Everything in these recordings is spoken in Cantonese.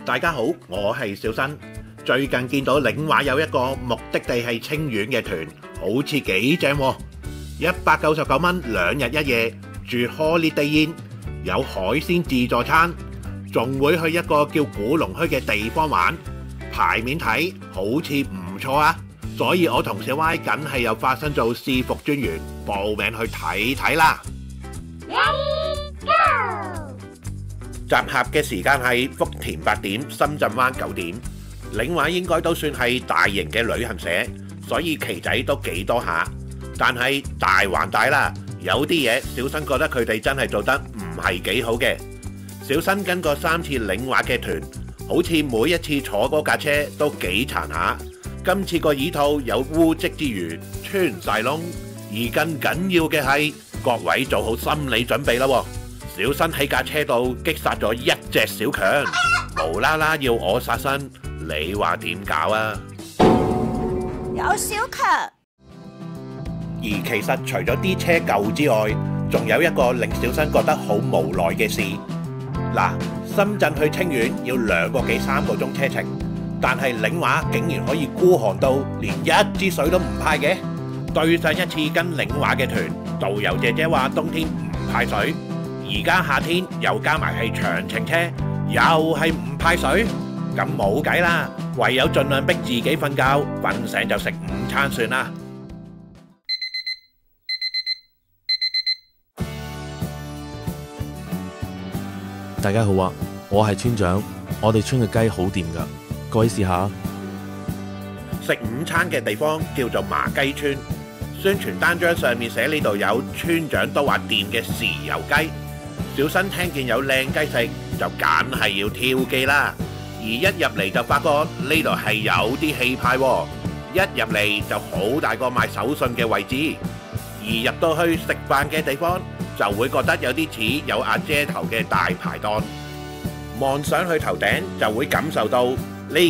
大家好，我係小新。最近見到領話有一個目的地係清遠嘅團，好似幾正喎，199蚊2日1夜，住 Holiday Inn， 有海鮮自助餐，仲會去一個叫古龍墟嘅地方玩。牌面睇好似唔錯啊，所以我同小 Y 梗係有發身做試服專員，報名去睇睇啦。集合嘅時間係福田8點，深圳灣9點。領話應該都算係大型嘅旅行社，所以旗仔都幾多下。但係大還大啦，有啲嘢小新覺得佢哋真係做得唔係幾好嘅。小新跟過3次領話嘅團，好似每一次坐嗰架車都幾殘下。今次個椅套有污跡之餘穿晒窿，而更緊要嘅係各位做好心理準備啦喎。小新喺架車度擊殺咗一隻小強，無啦啦要我殺身，你話點搞啊？有小強。而其實除咗啲車舊之外，仲有一個令小新覺得好無奈嘅事。嗱，深圳去清遠要2個幾3個鐘車程，但係領話竟然可以孤寒到連一支水都唔派嘅。對上一次跟領話嘅團，導遊姐姐話冬天唔派水。而家夏天又加埋係長程車，又係唔派水，咁冇計啦，唯有盡量逼自己瞓覺，瞓醒就食午餐算啦。大家好啊，我係村長，我哋村嘅雞好掂㗎，各位試下。食午餐嘅地方叫做麻雞村，宣傳單張上面寫呢度有村長都話掂嘅豉油雞。小新聽見有靚雞食，就梗係要挑機啦。而一入嚟就發覺呢度係有啲氣派喎，一入嚟就好大個賣手信嘅位置，而入到去食飯嘅地方就會覺得有啲似有阿姐頭嘅大排檔。望上去頭頂就會感受到呢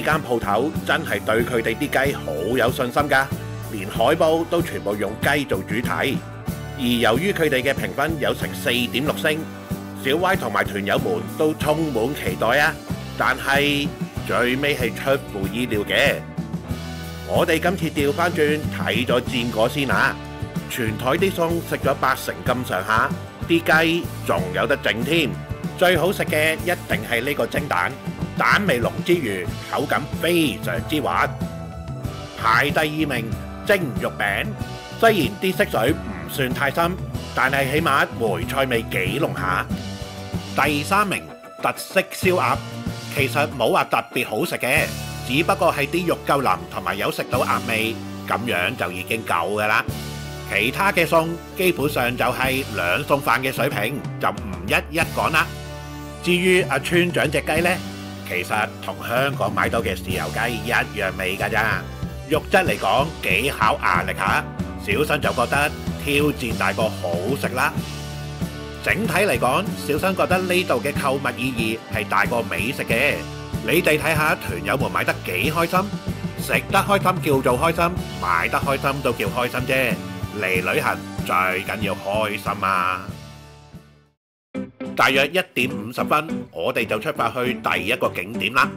間鋪頭真係對佢哋啲雞好有信心㗎，連海報都全部用雞做主題。而由於佢哋嘅評分有成4.6星。小 Y 同埋團友們都充滿期待啊！但係最尾係出乎意料嘅。我哋今次調翻轉睇咗戰果先啊！全台啲餸食咗80咁上下，啲雞仲有得整添。最好食嘅一定係呢個蒸蛋，蛋味濃之餘，口感非常之滑。排第2名蒸肉餅，雖然啲色水唔算太深，但係起碼梅菜味幾濃下。第3名特色燒鴨，其實冇話特別好食嘅，只不過係啲肉夠腍同埋有食到鴨味，咁樣就已經夠㗎啦。其他嘅餸基本上就係2餸飯嘅水平，就唔一一講啦。至於阿村長隻雞呢，其實同香港買到嘅豉油雞一樣味㗎咋，肉質嚟講幾考牙力下，小新就覺得挑戰大過好食啦。整體嚟講，小新覺得呢度嘅購物意義係大過美食嘅。你哋睇下團友們買得幾開心，食得開心叫做開心，買得開心都叫開心啫。嚟旅行最緊要開心啊！大約1點50分，我哋就出發去第一個景點啦。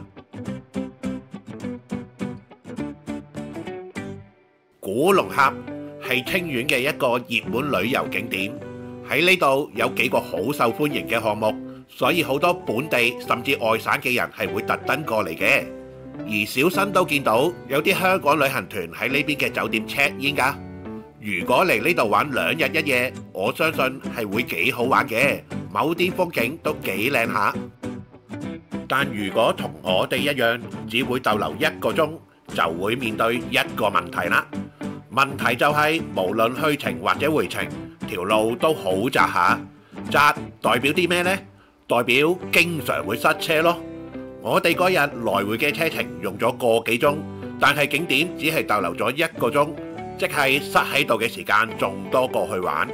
古龍峽係清遠嘅一個熱門旅遊景點。喺呢度有幾個好受歡迎嘅項目，所以好多本地甚至外省嘅人係會特登過嚟嘅。而小新都見到有啲香港旅行團喺呢邊嘅酒店 check in 㗎。如果嚟呢度玩2日1夜，我相信係會幾好玩嘅，某啲風景都幾靚下。但如果同我哋一樣，只會逗留1個鐘，就會面對一個問題啦。問題就係無論去程或者回程，條路都好窄下，窄代表啲咩呢？代表經常會塞車咯。我哋嗰日來回嘅車程用咗個幾鐘，但係景點只係逗留咗1個鐘，即係塞喺度嘅時間仲多過去玩。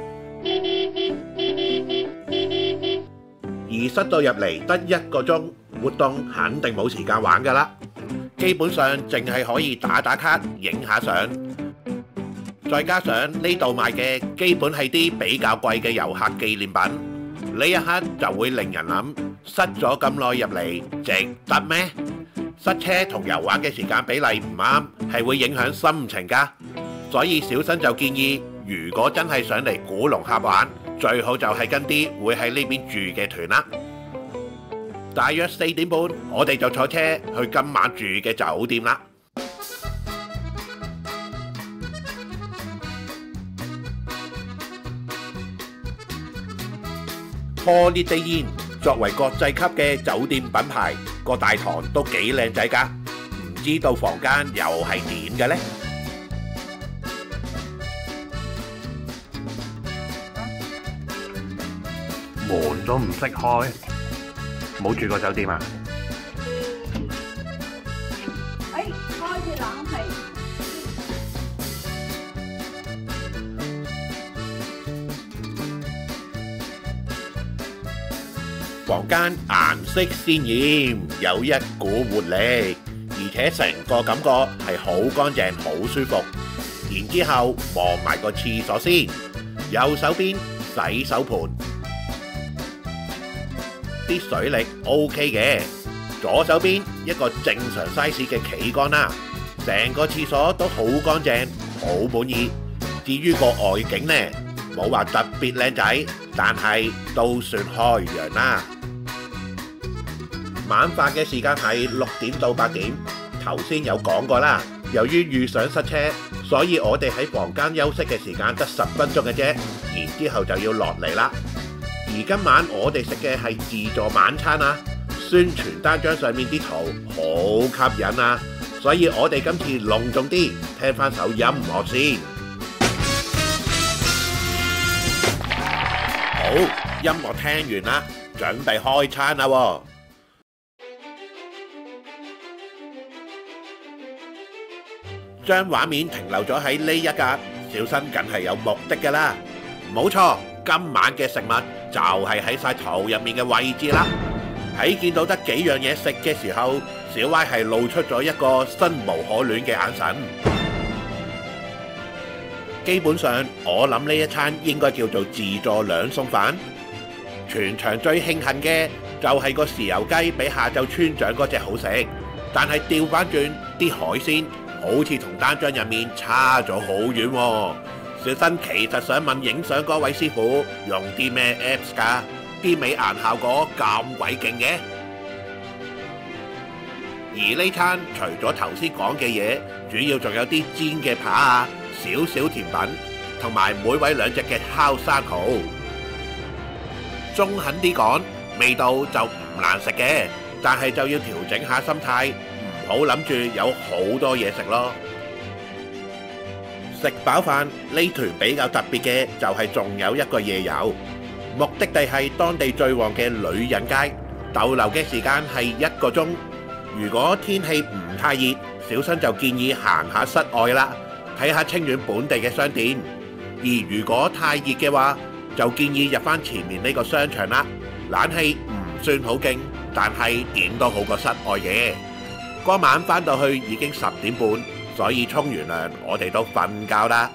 而塞到入嚟得1個鐘，活動肯定冇時間玩㗎啦。基本上淨係可以打卡、影下相。再加上呢度賣嘅基本係啲比較貴嘅遊客紀念品，呢一刻就會令人諗，塞咗咁耐入嚟，值得咩？塞車同遊玩嘅時間比例唔啱，係會影響心情㗎。所以小新就建議，如果真係想嚟古龍峽玩，最好就係跟啲會喺呢邊住嘅團啦。大約4點半，我哋就坐車去今晚住嘅酒店啦。Holiday Inn 作為國際級嘅酒店品牌，個大堂都幾靚仔㗎，唔知道房間又係點嘅呢？門都唔識開，冇住過酒店啊？開住冷氣。房間顏色鮮豔，有一股活力，而且成個感覺係好乾淨、好舒服。然之後望埋個廁所先，右手邊洗手盤，啲水力 OK 嘅。左手邊一個正常 size 嘅企缸啦，成個廁所都好乾淨，好滿意。至於個外景呢，冇話特別靚仔，但係都算開揚啦。晚飯嘅時間係6點到8點，頭先有講過啦。由於遇上塞車，所以我哋喺房間休息嘅時間得10分鐘嘅啫，然之後就要落嚟啦。而今晚我哋食嘅係自助晚餐啊，宣傳單張上面啲圖好吸引啊，所以我哋今次隆重啲，聽翻首音樂先。好，音樂聽完啦，準備開餐啦喎。將畫面停留咗喺呢一格，小新梗係有目的㗎啦。冇錯，今晚嘅食物就係喺晒圖入面嘅位置啦。喺見到得幾樣嘢食嘅時候，小歪係露出咗一個生無可戀嘅眼神。基本上，我諗呢一餐應該叫做自助2餸飯。全場最慶幸嘅就係個豉油雞比下晝村長嗰隻好食，但係調翻轉啲海鮮，好似同單張入面差咗好遠喎。小新其實想問影相嗰位師傅用啲咩 Apps 㗎？啲美顏效果咁鬼勁嘅。而呢餐除咗頭先講嘅嘢，主要仲有啲煎嘅扒啊、少少甜品，同埋每位2隻嘅烤生蠔。中肯啲講，味道就唔難食嘅，但係就要調整下心態。唔好諗住有好多嘢食咯。食飽飯呢團比較特別嘅就係仲有一個夜遊，目的地係當地最旺嘅女人街，逗留嘅時間係1個鐘。如果天氣唔太熱，小新就建議行下室外啦，睇下清遠本地嘅商店。而如果太熱嘅話，就建議入返前面呢個商場啦。冷氣唔算好勁，但係點都好過室外嘅。嗰晚返到去已經10點半，所以沖完涼我哋都瞓覺啦。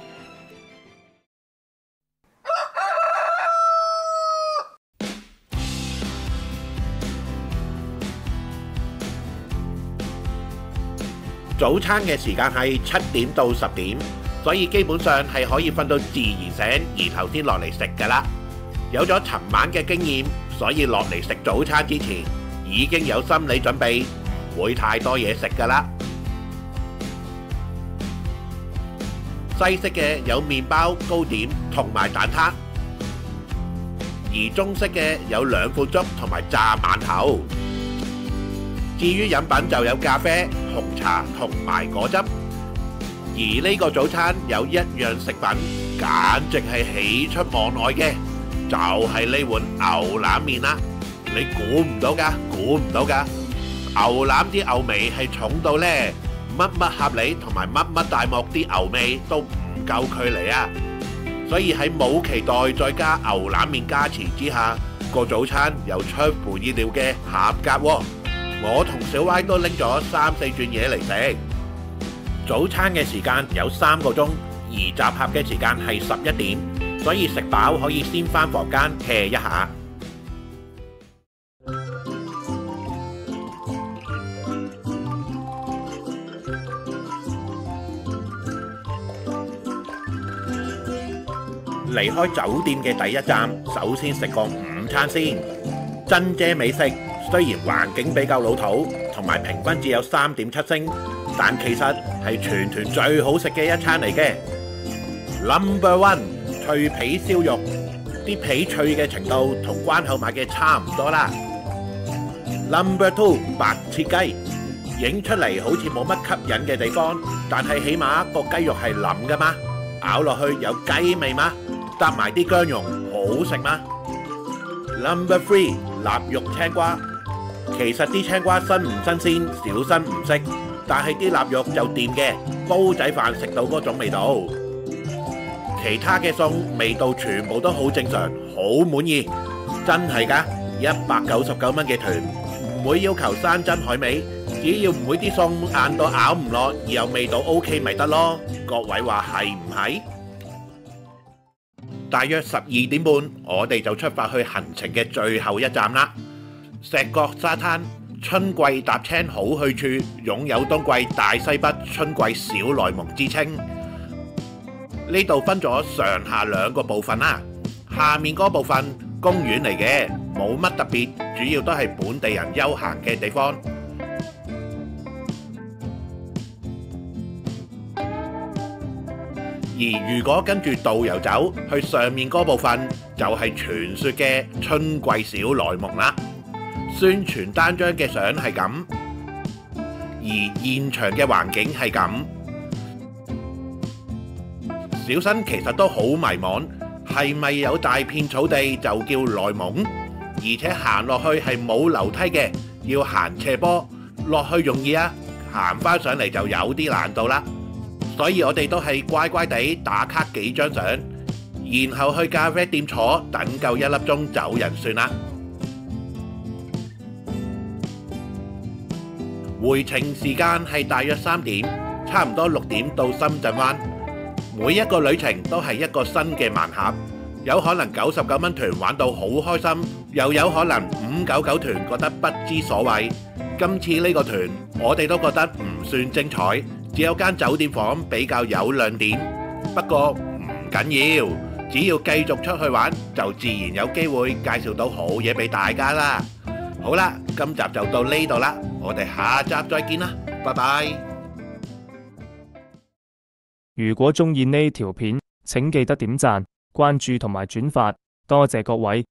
早餐嘅時間係7點到10點，所以基本上係可以瞓到自然醒，而頭先落嚟食㗎啦。有咗尋晚嘅經驗，所以落嚟食早餐之前已經有心理準備。唔會太多嘢食㗎啦。西式嘅有麵包、糕點同埋蛋撻，而中式嘅有2款粥同埋炸饅頭。至於飲品就有咖啡、紅茶同埋果汁。而呢個早餐有一樣食品，簡直係喜出望外嘅，就係呢碗牛腩麵啦。你估唔到㗎，估唔到㗎！牛腩啲牛味係重到呢，乜乜合理同埋乜乜大幕啲牛味都唔夠距離啊！所以喺冇期待再加牛腩麵加持之下，個早餐又出乎意料嘅合格喎。我同小歪都拎咗3、4轉嘢嚟食。早餐嘅時間有3個鐘，而集合嘅時間係11點，所以食飽可以先返房間 hea 一下。離開酒店嘅第一站，首先食個午餐先。珍姐美食雖然環境比較老土，同埋評分只有3.7星，但其實係全團最好食嘅一餐嚟嘅。Number one， 脆皮燒肉，啲皮脆嘅程度同關口買嘅差唔多啦。Number two， 白切雞，影出嚟好似冇乜吸引嘅地方，但係起碼個雞肉係腍噶嘛，咬落去有雞味嘛，搭埋啲薑蓉好食嘛。Number three， 臘肉青瓜，其實啲青瓜新唔新鮮，小新唔識，但係啲臘肉就掂嘅，煲仔飯食到嗰種味道。其他嘅餸味道全部都好正常，好滿意，真係㗎！199蚊嘅團，唔會要求山珍海味，只要唔會啲餸硬到咬唔落，而又味道 OK 咪得咯。各位話係唔係？大約12點半，我哋就出發去行程嘅最後一站啦。石角沙灘，春季踏青好去處，擁有冬季大西北、春季小內蒙之稱。呢度分咗上下兩個部分啦，下面嗰部分公園嚟嘅，冇乜特別，主要都係本地人休閒嘅地方。而如果跟住導遊走去上面嗰部分，就係傳說嘅春季小內蒙啦。宣傳單張嘅相係咁，而現場嘅環境係咁。小新其實都好迷茫，係咪有大片草地就叫內蒙？而且行落去係冇樓梯嘅，要行斜坡，落去容易啊，行返上嚟就有啲難度啦。所以我哋都係乖乖地打卡幾張相，然後去咖啡店坐，等夠1粒鐘走人算啦。回程時間係大約3點，差唔多6點到深圳灣。每一個旅程都係一個新嘅盲盒，有可能99蚊團玩到好開心，又有可能599團覺得不知所謂。今次呢個團我哋都覺得唔算精彩，只有間酒店房比較有亮點。不過唔緊要，只要繼續出去玩，就自然有機會介紹到好嘢俾大家啦。好啦，今集就到呢度啦，我哋下集再見啦，拜拜。如果鍾意呢條片，請記得點讚、關注同埋轉發，多謝各位。